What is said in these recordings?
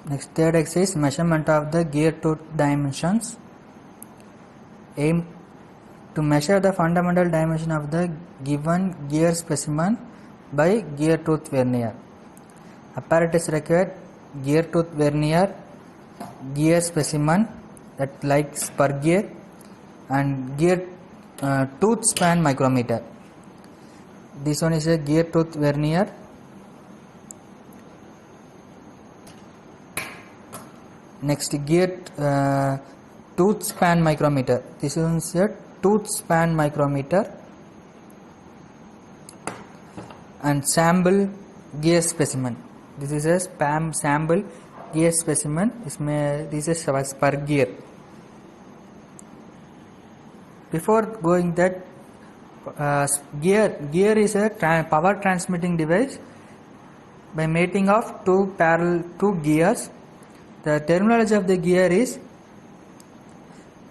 Next, third exercise, measurement of the gear tooth dimensions. Aim to measure the fundamental dimension of the given gear specimen by gear tooth vernier. Apparatus required: gear tooth vernier, gear specimen that like spur gear, and gear tooth span micrometer. This one is a gear tooth vernier. Next, gear tooth span micrometer. This is a tooth span micrometer. And sample gear specimen. This is a sample gear specimen. This is a spur gear. Before going that, gear is a power transmitting device by mating of two gears. The terminology of the gear is,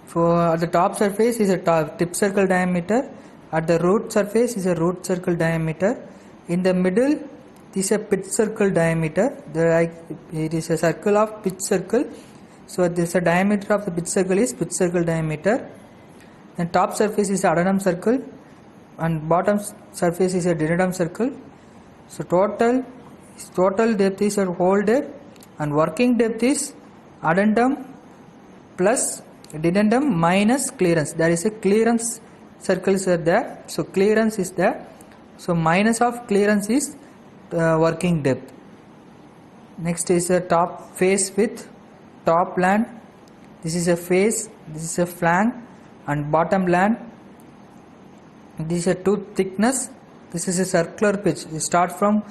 for the top surface is a tip circle diameter, at the root surface is a root circle diameter, in the middle is a pitch circle diameter. It is a circle of pitch circle, so this a diameter of the pitch circle is pitch circle diameter. Then top surface is addendum circle and bottom surface is a denudum circle. So total depth is a hole depth, and working depth is addendum plus denudum minus clearance. There is a clearance circles are there, so clearance is there, so minus of clearance is working depth. Next is a top face width, top land. This is a face, this is a flank, and bottom land. This is a tooth thickness. This is a circular pitch. You start from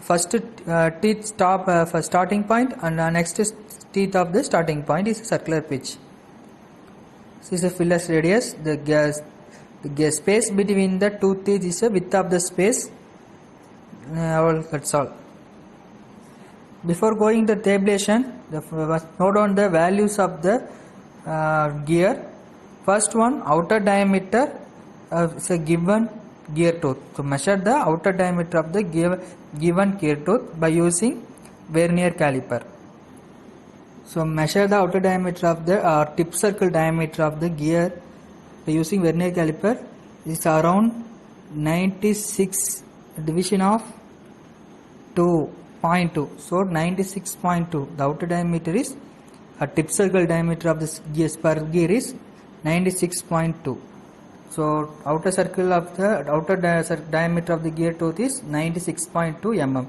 first teeth stop for starting point, and next teeth of the starting point is a circular pitch. This is a Phyllis radius. The space between the two teeth is a width of the space. That's all. Before going to the tabulation, note down the values of the gear. First one, outer diameter is a given gear tooth. So measure the outer diameter of the given gear tooth by using vernier caliper. So measure the outer diameter of the tip circle diameter of the gear by using vernier caliper. Is around 96 division of 2.2. So 96.2. The outer diameter is a tip circle diameter of this gear spur gear is 96.2. So outer circle of the outer diameter of the gear tooth is 96.2 mm.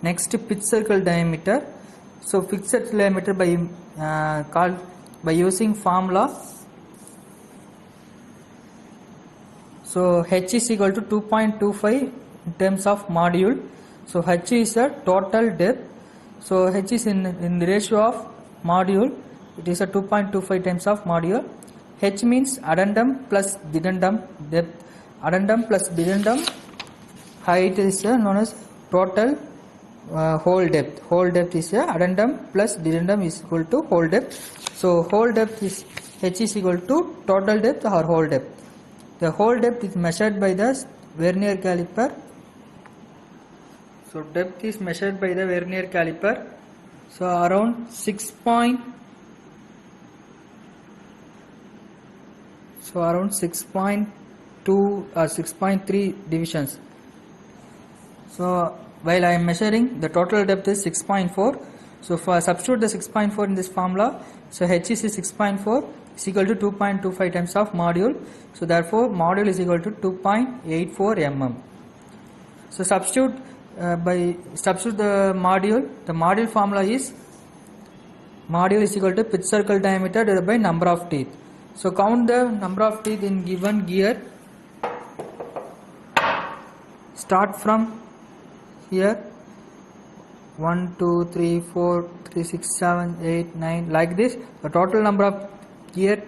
Next, pitch circle diameter. So pitch circle diameter by using formula. So h is equal to 2.25 in terms of module. So h is the total depth. So h is in the ratio of module. It is a 2.25 times of module. H means addendum plus denudum depth. Addendum plus denudum height is known as total hole depth. Hole depth is addendum plus denudum is equal to hole depth. So hole depth is H is equal to total depth or hole depth. The hole depth is measured by the vernier caliper. So depth is measured by the vernier caliper. So around 6.2 or 6.3 divisions. So while I am measuring, the total depth is 6.4. So for substitute the 6.4 in this formula, so h is 6.4 is equal to 2.25 times of module. So therefore module is equal to 2.84 mm. So substitute the module. The module formula is equal to pitch circle diameter divided by number of teeth. So count the number of teeth in given gear. Start from here. 1, 2, 3, 4, 3, 6, 7, 8, 9, like this. The total number of gear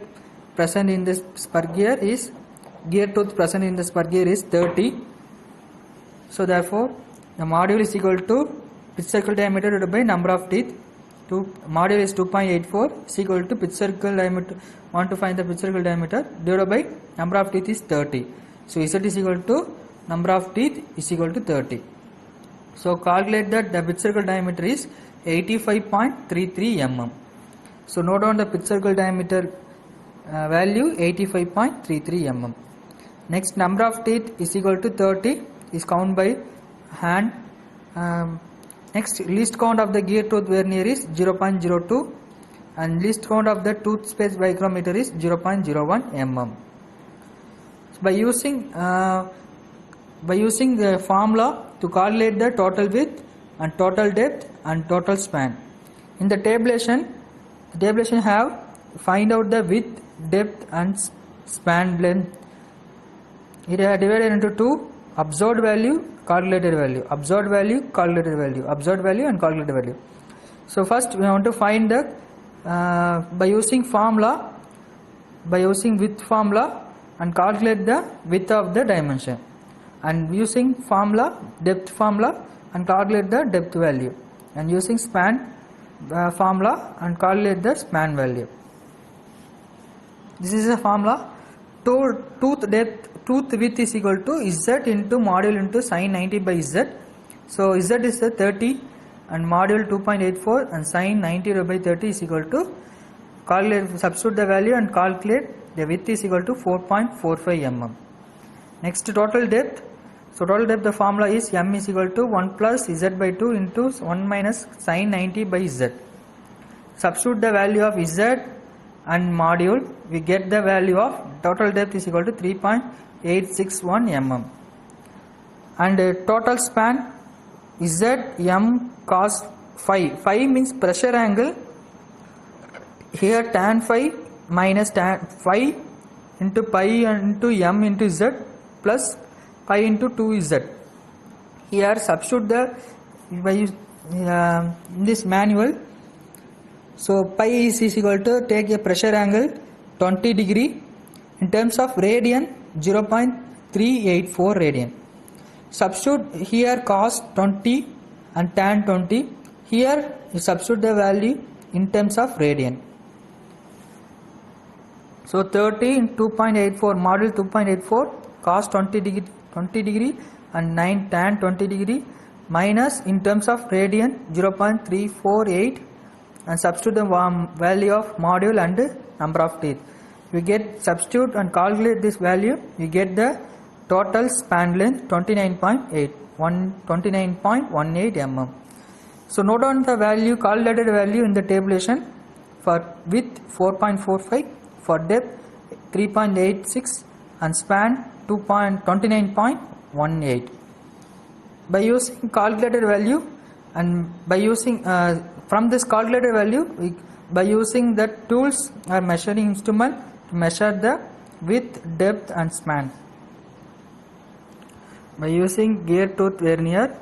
present in this spur gear is, gear tooth present in the spur gear is 30. So therefore the module is equal to pitch circle diameter divided by number of teeth. Module is 2.84 is equal to pitch circle diameter. Want to find the pitch circle diameter divided by number of teeth is 30. So Z is equal to number of teeth is equal to 30. So calculate that the pitch circle diameter is 85.33 mm. So note down the pit circle diameter value 85.33 mm. Next, number of teeth is equal to 30 is count by hand. Next, least count of the gear tooth vernier is 0.02 and least count of the tooth space micrometer is 0.01 mm. So by using the formula to calculate the total width and total depth and total span. In the tabulation have find out the width, depth and span length. It is divided into two: observed value, calculated value, observed value, calculated value, observed value and calculated value. So first we want to find the by using width formula and calculate the width of the dimension, and using depth formula and calculate the depth value, and using span formula and calculate the span value. This is a formula. Tooth width is equal to Z into module into sin 90 by Z. So Z is 30 and module 2.84 and sin 90 by 30 is equal to, substitute the value and calculate the width is equal to 4.45 mm. Next, total depth. So total depth, the formula is m is equal to 1 plus Z by 2 into 1 minus sin 90 by Z. Substitute the value of Z and module, we get the value of total depth is equal to 3.861 mm. And total span is Z m cos phi. Phi means pressure angle. Here tan phi minus tan phi into pi into m into Z plus pi into 2Z. Here substitute the in this manual. So pi is equal to, take a pressure angle 20 degree in terms of radian 0.384 radian. Substitute here cos 20 and tan 20. Here you substitute the value in terms of radian. So 30 in 2.84 module 2.84 cos 20 degree and 9 tan 20 degree minus in terms of radian 0.348 and substitute the value of module and number of teeth. We get, substitute and calculate this value, we get the total span length 29.18 mm. So note down the value, calculated value in the tabulation. For width 4.45, for depth 3.86 and span 29.18. By using calculated value and by using from this calculated value, by using the tools or measuring instrument to measure the width, depth and span. By using gear tooth vernier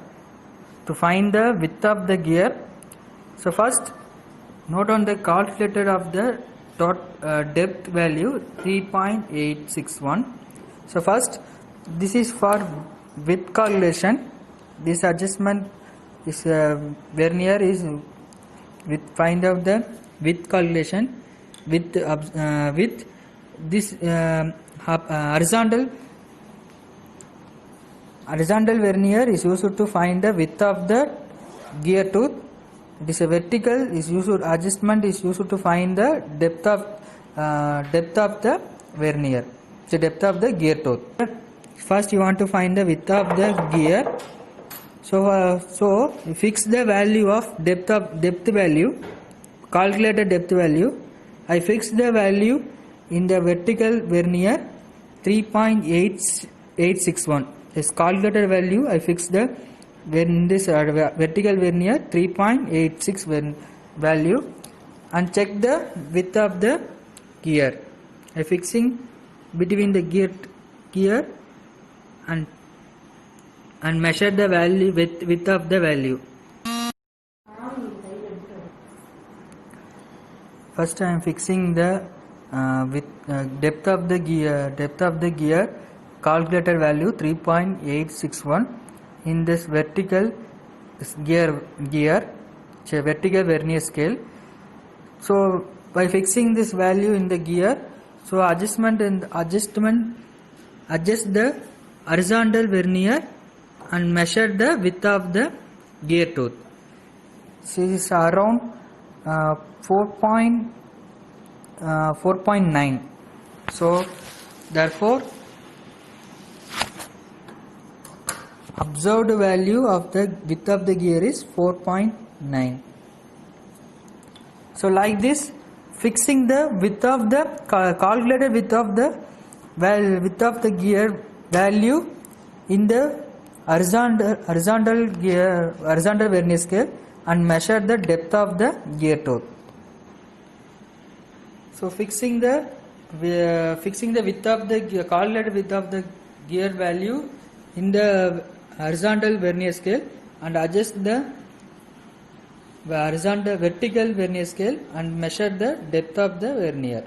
to find the width of the gear. So first note on the calculated of the depth value 3.861. So first, this is for width calculation. This adjustment is vernier is with find out the width calculation with this horizontal vernier is used to find the width of the gear tooth. This vertical is used, adjustment is used to find the depth of the vernier, the depth of the gear tooth. First you want to find the width of the gear. So you fix the value of depth value, calculated depth value. I fix the value in the vertical vernier 3.861. This calculated value I fix the in this vertical vernier 3.86 value and check the width of the gear. I fixing between the gear and measure the value width of the value. First I am fixing the depth of the gear calculated value 3.861 in this vertical gear vertical vernier scale. So by fixing this value in the gear, so adjust the horizontal vernier and measure the width of the gear tooth. So it is around 4.9. So therefore observed value of the width of the gear is 4.9. So like this, fixing the width of the calculated width of the gear value in the horizontal vernier scale and measure the depth of the gear tooth. So fixing the width of the calculated width of the gear value in the horizontal vernier scale and adjust the vertical vernier scale and measure the depth of the vernier.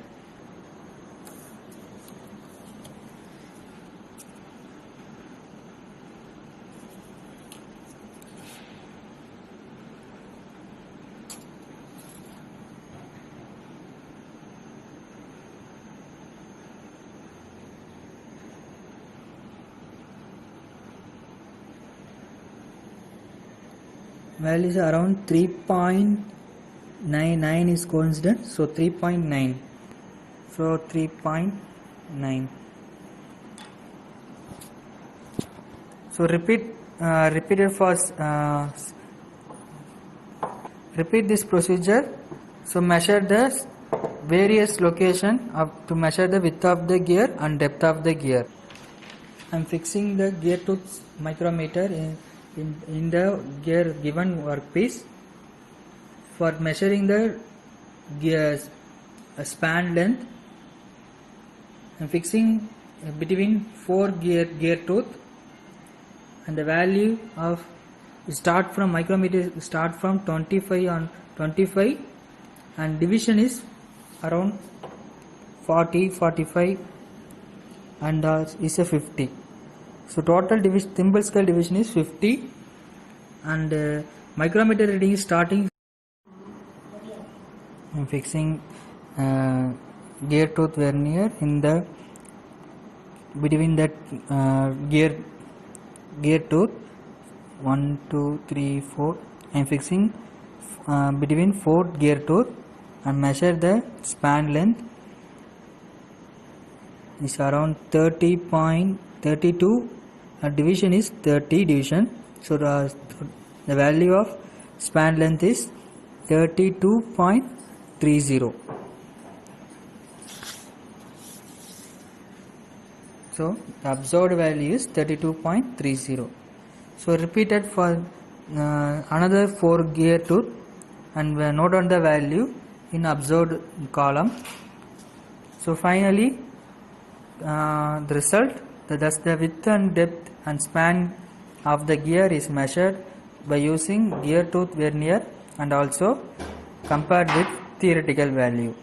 Value is around 3.99 is coincident, so 3.9. So 3.9. So repeat this procedure. So measure the various location to measure the width of the gear and depth of the gear. I am fixing the gear tooth micrometer in the gear given workpiece for measuring the gear span length. I am fixing between 4 gear tooth, and the value of micrometer start from 25 on 25 and division is around 40-45 and is a 50. So total thimble scale division is 50 and micrometer reading is starting. I am fixing gear tooth vernier in the between that gear tooth 1, 2, 3, 4. I am fixing between 4 gear tooth and measure the span length is around 30.32. Division is 30 division. So the value of span length is 32.30. So the observed value is 32.30. So repeated for another 4 gear tooth and note down the value in observed column. So finally the result, thus the width and depth and span of the gear is measured by using gear tooth vernier and also compared with theoretical value.